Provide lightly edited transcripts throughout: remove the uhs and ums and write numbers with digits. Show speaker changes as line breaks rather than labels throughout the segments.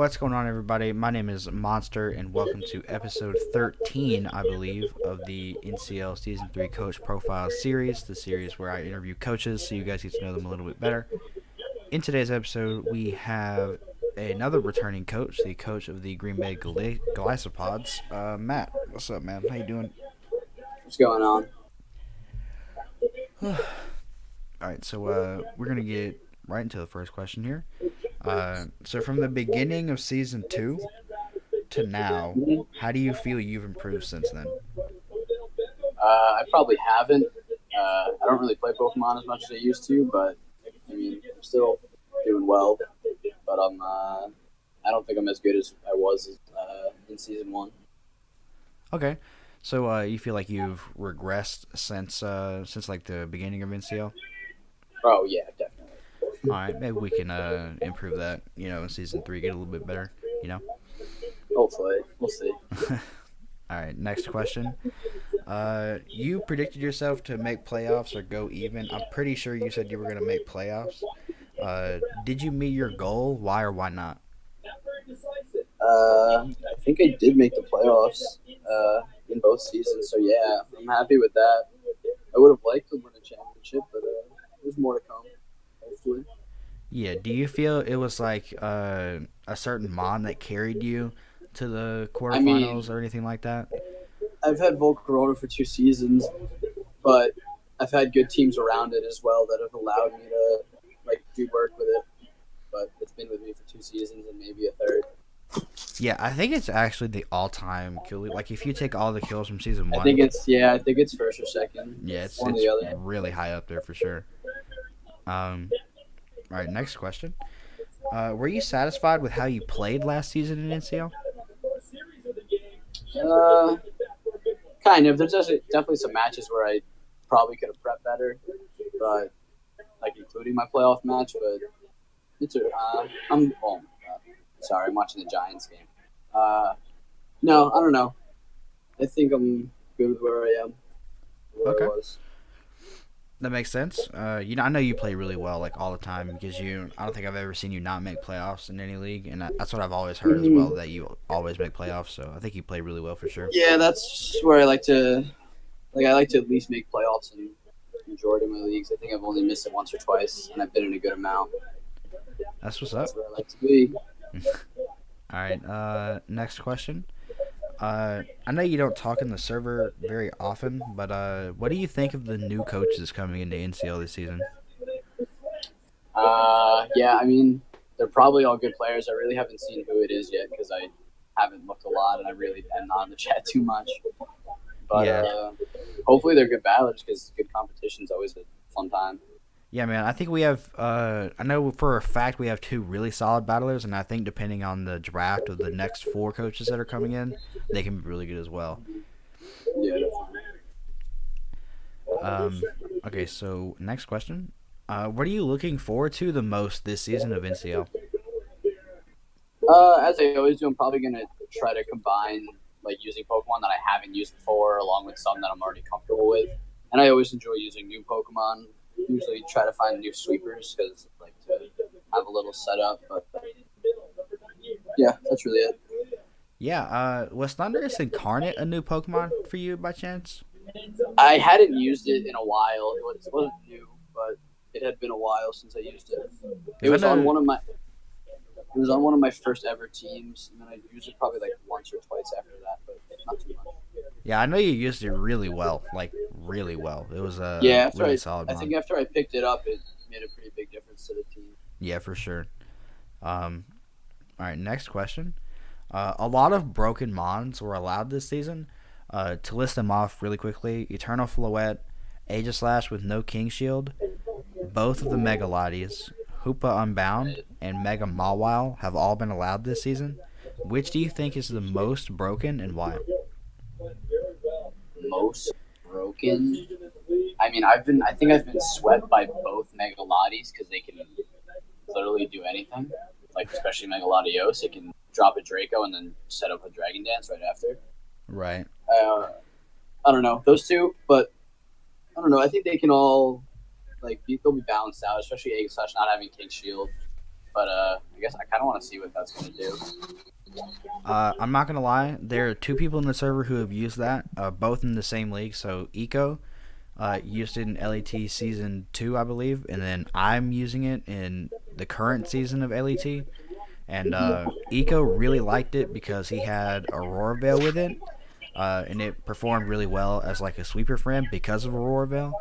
What's going on, everybody? My name is Monster, and welcome to episode 13, I believe, of the NCL Season 3 Coach Profile Series, the series where I interview coaches so you guys get to know them a little bit better. In today's episode, we have another returning coach, the coach of the Green Bay Golisopods, Matt. What's up, man? How you doing?
What's going on?
All right, so we're going to get right into the first question here. So from the beginning of Season 2 to now, how do you feel you've improved since then?
I probably haven't. I don't really play Pokemon as much as I used to, but I mean, I'm still doing well. But I don't think I'm as good as I was in season one.
Okay, so you feel like you've regressed since like the beginning of NCL?
Oh yeah, definitely.
All right, maybe we can improve that. In Season 3, get a little bit better.
Hopefully, we'll see.
All right, next question. You predicted yourself to make playoffs or go even. I'm pretty sure you said you were going to make playoffs. Did you meet your goal? Why or why not?
I think I did make the playoffs in both seasons, so yeah, I'm happy with that. I would have liked to win a championship, but there's more to come. Hopefully.
Yeah, do you feel it was like a certain mon that carried you to the
I mean,
quarterfinals or anything like that?
I've had Volcarona for 2 seasons, but I've had good teams around it as well that have allowed me to do work with it. But it's been with me for 2 seasons and maybe a third.
Yeah, I think it's actually the all-time kill lead. Like if you take all the kills from season
I
one,
think it's first or second.
yeah,
It's
it's
one or
it's
the other.
really high up there for sure. All right, next question. Were you satisfied with how you played last season in NCL?
Uh, kind of. There's definitely some matches where I probably could have prepped better, but including my playoff match. But it's I'm oh my God. Sorry, I'm watching the Giants game. Uh, no, I don't know. I think I'm good with where I am, where I
Okay,
was.
that makes sense. I know you play really well, like all the time, because I don't think I've ever seen you not make playoffs in any league, and that's what I've always heard as well,
Mm-hmm.
that you always make playoffs. So I think you play really well for sure.
Yeah, that's where I like to I like to at least make playoffs in majority of my leagues. I think I've only missed it once or twice, and I've been in a good amount.
That's what's up.
That's where I like to be.
All right. Next question. I know you don't talk in the server very often, but what do you think of the new coaches coming into NCL this season?
Yeah, I mean, they're probably all good players. I really haven't seen who it is yet because I haven't looked a lot, and I really am not in the chat too much. But
Yeah,
hopefully they're good battlers because good competition is always a fun time.
yeah, man. I think we have. I know for a fact we have two really solid battlers, and I think depending on the draft of the next four coaches that are coming in, they can be really good as well.
Yeah, definitely.
Um, okay, so next question. What are you looking forward to the most this season of NCL?
As I always do, I'm probably gonna try to combine using Pokemon that I haven't used before, along with some that I'm already comfortable with. And I always enjoy using new Pokemon. Usually, try to find new sweepers because I like to have a little setup. But yeah, that's really it.
Yeah, was Thundurus Incarnate a new Pokemon for you by chance?
I hadn't used it in a while. It wasn't new, but it had been a while since I used it. It
Because I
was on
know,
one of my It was on one of my first ever teams, and then I used it probably once or twice after that, but not too much.
yeah, I know you used it really well, like really well. It was a
Yeah,
really solid
I think
mon.
after I picked it up, it made a pretty big difference to the team.
Yeah, for sure. Um, all right, next question. A lot of broken mons were allowed this season. To list them off really quickly: Eternal Floette, Aegislash with no King Shield, both of the Megalodies, Hoopa Unbound,
Right.
and Mega Mawile have all been allowed this season. Which do you think is the most broken and why?
Most broken. I mean, I think I've been swept by both Megalodies because they can literally do anything. Especially Megalodios, it can drop a Draco and then set up a Dragon Dance right after.
Right.
Uh, I don't know those two, but I don't know. I think they can all they'll be balanced out, especially Egg Slash not having King Shield. But I guess I kind of want to see what that's going to do.
I'm not gonna lie. There are two people in the server who have used that, both in the same league. So Eco used it in LET season 2, I believe, and then I'm using it in the current season of LET. And Eco really liked it because he had Aurora Veil with it, and it performed really well as like a sweeper for him because of Aurora Veil.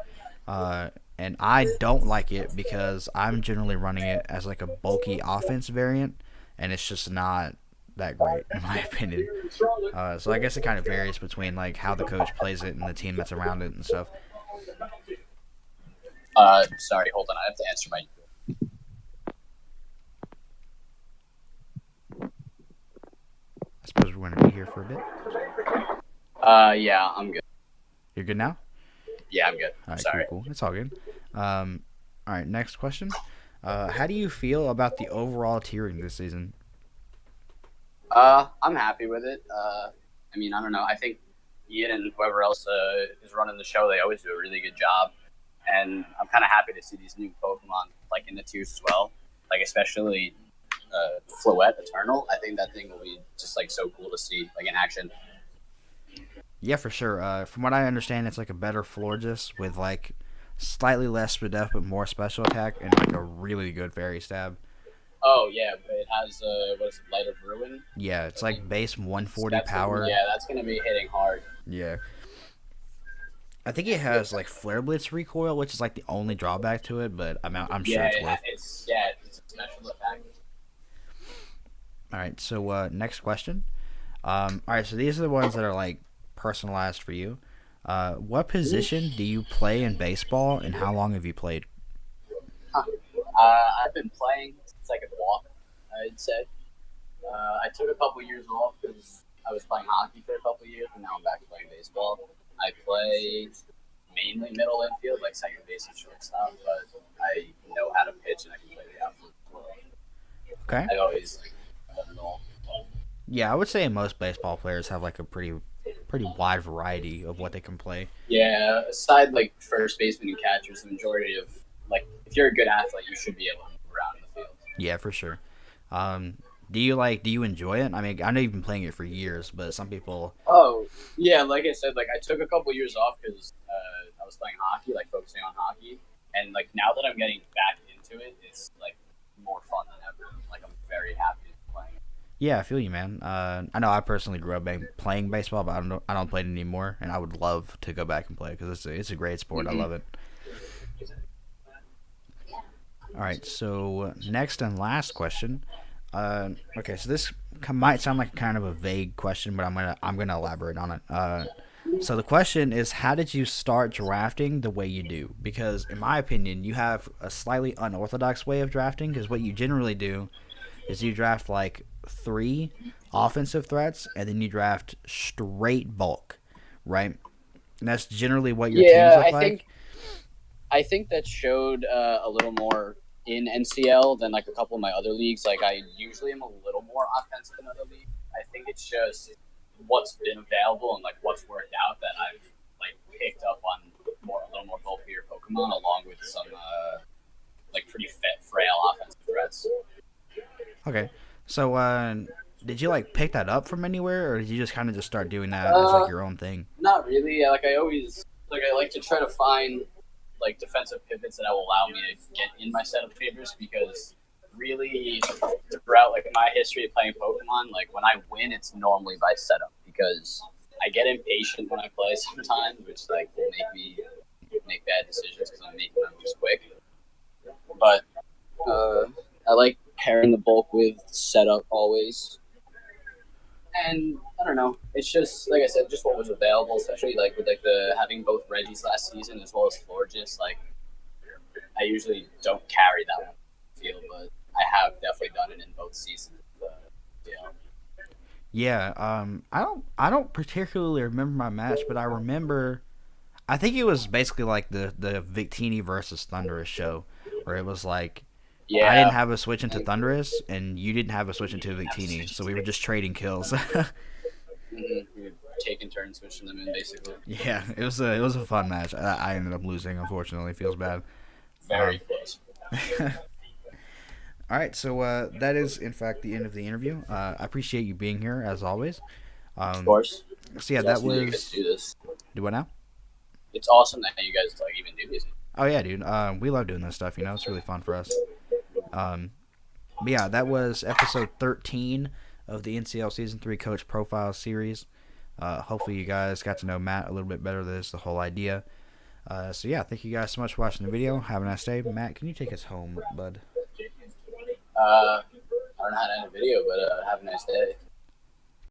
And I don't like it because I'm generally running it as like a bulky offense variant, and it's just not that great in my opinion. So I guess it kind of varies between like how the coach plays it and the team that's around it and stuff.
Sorry, hold on. I have to answer my.
I suppose we're going to be here for a bit.
Yeah, I'm good.
You're good now?
Yeah, I'm good.
All right,
Sorry.
cool. It's all good. All right, next question. How do you feel about the overall tiering this season?
I'm happy with it. I mean, I don't know. I think Ian and whoever else is running the show, they always do a really good job. And I'm kind of happy to see these new Pokemon like in the tiers as well. Like especially Floette Eternal. I think that thing will be just like so cool to see like in action.
Yeah, for sure. From what I understand, it's like a better Florges with like slightly less speed up but more special attack and like a really good fairy stab.
Oh yeah, it has what is it, Light of Ruin?
Yeah, it's like base 140
That's
power.
yeah, that's gonna be hitting hard.
Yeah. I think it has like Flare Blitz recoil, which is like the only drawback to it, but I'm sure it's worth.
It's a special attack.
All right, so next question. All right, so these are the ones that are like personalized for you. What position do you play in baseball, and how long have you played?
I've been playing since I could walk. I'd say. I took a couple years off because I was playing hockey for a couple years, and now I'm back playing baseball. I play mainly middle infield, like second base and shortstop, but I know how to pitch and I can play the outfield as well.
Okay.
I always done it all.
Yeah, I would say most baseball players have like a pretty wide variety of what they can play.
Yeah, aside like first baseman and catchers, the majority of like if you're a good athlete, you should be able to move around in the field.
Yeah, for sure. Do you enjoy it? I mean, I know you've been playing it for years, but some people.
Oh yeah, like I said, like I took a couple years off because I was playing hockey, like focusing on hockey, and like now that I'm getting back into it, it's like more fun than ever. Like I'm very happy playing it.
Yeah, I feel you, man. I know I personally grew up playing baseball, but I don't play it anymore, and I would love to go back and play because it's a great sport.
Mm-hmm.
I love it. All right, so next and last question. Okay, so this might sound like kind of a vague question, but I'm gonna elaborate on it. So the question is, how did you start drafting the way you do? Because in my opinion, you have a slightly unorthodox way of drafting. Because what you generally do is you draft like 3 offensive threats, and then you draft straight bulk, right? And that's generally what your teams look like.
I think that showed a little more in NCL than like a couple of my other leagues. Like I usually am a little more offensive in other leagues. I think it's just what's been available and like what's worked out that I've like picked up on a little more bulkier Pokemon along with some like pretty frail offensive threats.
Okay, so did you like pick that up from anywhere, or did you just kind of just start doing that as like your own thing?
Not really. Like I always I like to try to find like defensive pivots that will allow me to get in my set of favors because really throughout like my history of playing Pokemon, like when I win, it's normally by setup because I get impatient when I play sometimes, which like will make me make bad decisions because I'm making my moves quick. But I like pairing the bulk with setup always. And I don't know. It's just like I said, just what was available, especially like with like the having both Reggies last season as well as Florges. Like I usually don't carry that one field, but I have definitely done it in both seasons.
Yeah. I don't particularly remember my match, but I remember. I think it was basically like the Victini versus Thundurus show, where it was like. Yeah. I didn't have a switch into Thundurus, and you didn't have a switch into Victini, so we were just trading kills.
We were taking turns switching them in, basically.
Yeah, it was a fun match. I ended up losing, unfortunately. Feels bad.
Very close.
All All right, so that is in fact the end of the interview. I appreciate you being here as always.
Of
Um,
course,
so yeah,
it's
that
awesome that you guys
was.
do this.
Do what now?
It's awesome that you guys like even do this.
Oh yeah, dude. We love doing this stuff. It's really fun for us. But yeah, that was episode 13 of the NCL Season 3 Coach Profile Series. Hopefully you guys got to know Matt a little bit better. That's the whole idea. So yeah, thank you guys so much for watching the video. Have a nice day. Matt, can you take us home, bud?
I don't know how to end a video, but have a nice day.